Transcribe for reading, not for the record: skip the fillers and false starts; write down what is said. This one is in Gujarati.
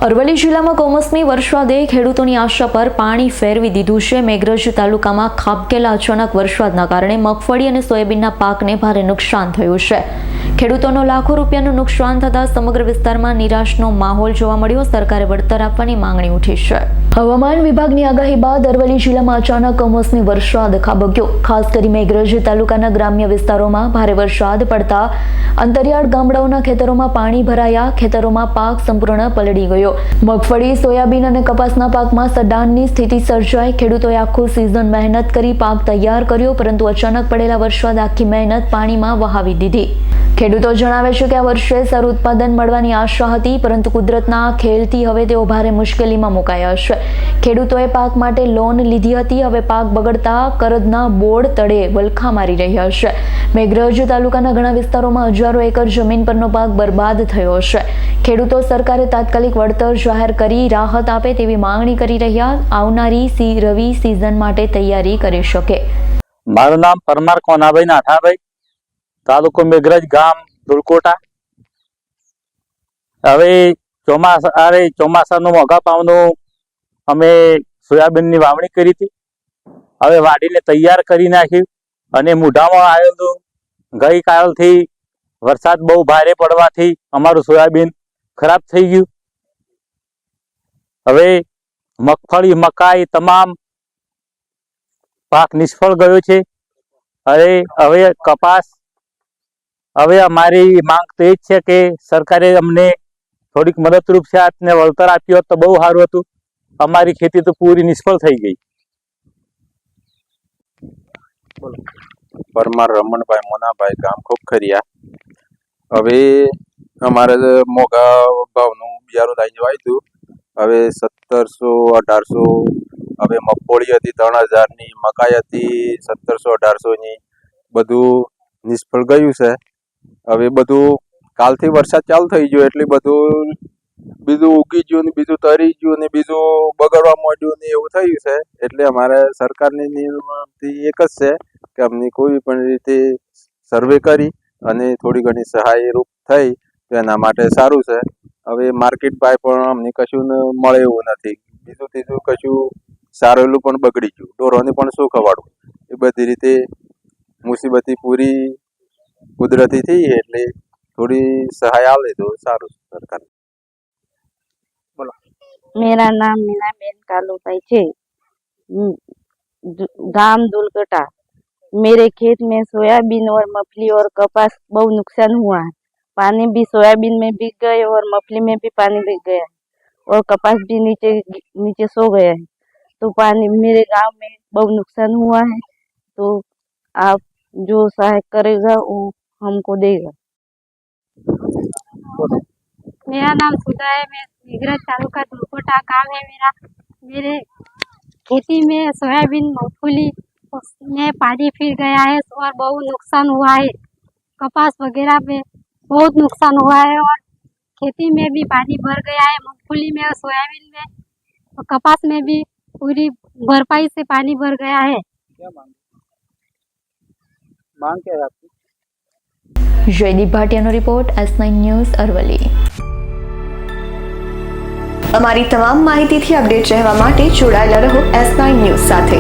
અરવલ્લી જિલ્લામાં કમોસમી વરસાદે ખેડૂતોની આશા પર પાણી ફેરવી દીધું છે। મેઘરજ તાલુકામાં ખાબકેલા અચાનક વરસાદના કારણે મગફળી અને સોયાબીનના પાકને ભારે નુકસાન થયું છે। ખેડૂતોનો લાખો રૂપિયાનું નુકસાન થતા સમગ્ર વિસ્તારમાં નિરાશનો માહોલ જોવા મળ્યો। સરકારે વળતર આપવાની માંગણી ઉઠી છે। હવામાન વિભાગની આગાહી બાદ અરવલ્લી જિલ્લામાં અચાનક કમોસમી વરસાદ ખાબક્યો। ખાસ કરી મેઘરજ તાલુકાના ગ્રામ્ય વિસ્તારોમાં ભારે વરસાદ પડતા અંતરિયાળ ગામડાઓના ખેતરોમાં પાણી ભરાયા। ખેતરોમાં પાક સંપૂર્ણ પલળી ગયો। મગફળી, સોયાબીન અને કપાસના પાકમાં સડાનની સ્થિતિ સર્જાઈ। ખેડૂતોએ આખું સિઝન મહેનત કરી પાક તૈયાર કર્યો, પરંતુ અચાનક પડેલા વરસાદ આખી મહેનત પાણીમાં વહાવી દીધી। ખેડૂતો જણાવે છે કે આ વર્ષે સારું ઉત્પાદન મળવાની આશા હતી, પરંતુ કુદરતના ખેલથી હવે તેઓ ભારે મુશ્કેલીમાં મુકાયા છે। ખેડૂતોએ પાક માટે લોન લીધી હતી, હવે પાક બગડતા કરજના બોર્ડ તળે વલખા મારી રહ્યા છે। મેઘરજ તાલુકાના ઘણા વિસ્તારોમાં હજારો એકર જમીન પરનો પાક બરબાદ થયો છે। ખેડૂતો સરકારે તાત્કાલિક વળતર જાહેર કરી રાહત આપે તેવી માંગણી કરી રહ્યા। આવનારી રવિ સિઝન માટે તૈયારી કરી શકે। મારું નામ પરમાર કોનાભાઈ નાથાભાઈ, તાલુકો મેઘરજ, ગામ દુલકોટા। હવે ચોમાસાનું મોઘા પાવનું અમે સોયાબીનની વાવણી કરી હતી। હવે વાડીને તૈયાર કરી નાખ્યું અને મૂઢામાં આવેલું ગઈકાલથી વરસાદ બહુ ભારે પડવાથી અમારું સોયાબીન ખરાબ થઈ ગયું। હવે મગફળી, મકાઈ તમામ પાક નિષ્ફળ ગયો છે। હવે કપાસ, હવે અમારી માંગ તો એ જ છે કે સરકારે અમને થોડીક મદદરૂપ છે ને વળતર આપ્યું હોત તો બહુ સારું હતું। અમારી ખેતી તો પૂરી નિષ્ફળ થઈ ગઈ। પરમાર રમણભાઈ મોનાભાઈ, ગામ ખોખરિયા। હવે અમારે મોઘા ભાવનું બિયારું લાવીને વાવ્યું। હવે 1700-1800, હવે મગફળી હતી 3000ની, મકાઈ હતી 1700-1800ની, બધું નિષ્ફળ ગયું છે। હવે બધું કાલથી વરસાદ ચાલુ થઈ ગયો એટલે બધું બીજું ઉગી ગયું ને બીજું તરી ગયું ને બીજું બગડવા માંડ્યું ને એવું થયું છે। એટલે અમારે સરકારની નિયમથી એક જ છે કે અમને કોઈ પણ રીતે સર્વે કરી અને થોડી ઘણી સહાય રૂપ થઈ તો એના માટે સારું છે। હવે માર્કેટ ભાવ પણ અમને કશું મળે એવું નથી। બીજું ત્રીજું કશું સારેલું પણ બગડી ગયું, ઢોરોને પણ શું ખવાડવું, એ બધી રીતે મુસીબતી પૂરી કુદરતી થઈ એટલે થોડી સહાય આવે તો સારું સરકાર। બોલો। मेरा नाम मीनाबेन कालूभाई है, गांव दुलकटा। मेरे खेत में सोयाबीन और मफली और कपास बहुत नुकसान हुआ है। पानी भी सोयाबीन में भीग गए और मफली में भी पानी भीग गया है और कपास भी नीचे सो गया है। तो पानी मेरे गांव में बहुत नुकसान हुआ है, तो आप जो सहायता करेगा वो हमको देगा। मेरा नाम सुधा है, मैं मेघरज तालुका दुलकोटा गाँव है मेरा। मेरे खेती में सोयाबीन, मूंगफली में पानी फिर गया है और बहुत नुकसान हुआ है। कपास वगैरह में बहुत नुकसान हुआ है और खेती में भी पानी भर गया है। मूंगफली में और सोयाबीन में और कपास में भी पूरी भरपाई से पानी भर गया है। क्या मांग क्या है आपकी? જયદીપ ભાટિયાનો રિપોર્ટ, S9 ન્યૂઝ, અરવલ્લી। અમારી તમામ માહિતીથી અપડેટ રહેવા માટે જોડાયેલા રહો S9 ન્યૂઝ સાથે।